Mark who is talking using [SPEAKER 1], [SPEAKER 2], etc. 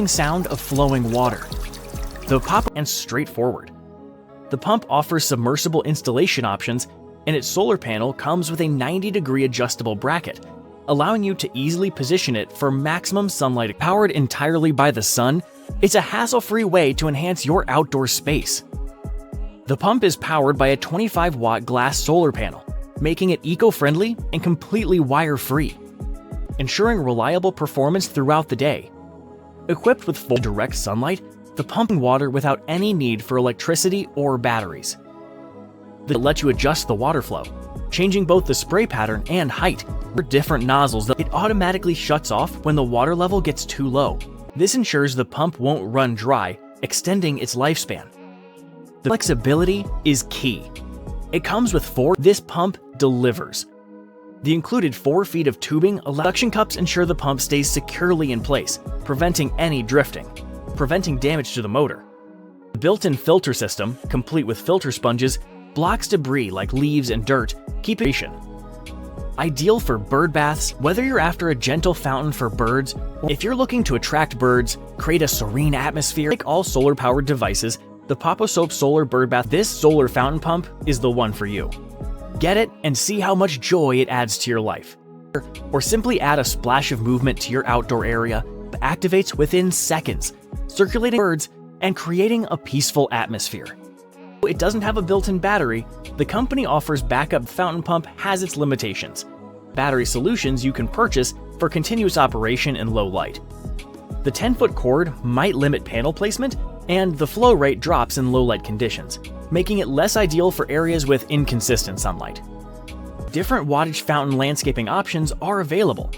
[SPEAKER 1] sound of flowing water. The pop and straightforward. The pump offers submersible installation options, and its solar panel comes with a 90-degree adjustable bracket, allowing you to easily position it for maximum sunlight. Powered entirely by the sun, it's a hassle-free way to enhance your outdoor space. The pump is powered by a 25-watt glass solar panel, making it eco-friendly and completely wire-free, ensuring reliable performance throughout the day. Equipped with full direct sunlight, the pumping water without any need for electricity or batteries. It lets you adjust the water flow, changing both the spray pattern and height. For different nozzles, it automatically shuts off when the water level gets too low. This ensures the pump won't run dry, extending its lifespan. The flexibility is key. It comes with this pump delivers. The included 4 feet of tubing suction cups ensure the pump stays securely in place, preventing any drifting, preventing damage to the motor. The built-in filter system, complete with filter sponges, blocks debris like leaves and dirt, keeping it ideal for bird baths, whether you're after a gentle fountain for birds, or if you're looking to attract birds, create a serene atmosphere. Like all solar-powered devices, the POPOSOAP Solar Bird Bath, this solar fountain pump is the one for you. Get it and see how much joy it adds to your life. Or simply add a splash of movement to your outdoor area that activates within seconds, circulating birds and creating a peaceful atmosphere. It doesn't have a built-in battery. The company offers backup. Fountain pump has its limitations. Battery solutions you can purchase for continuous operation in low light. The 10-foot cord might limit panel placement, and the flow rate drops in low light conditions, making it less ideal for areas with inconsistent sunlight. Different wattage fountain landscaping options are available,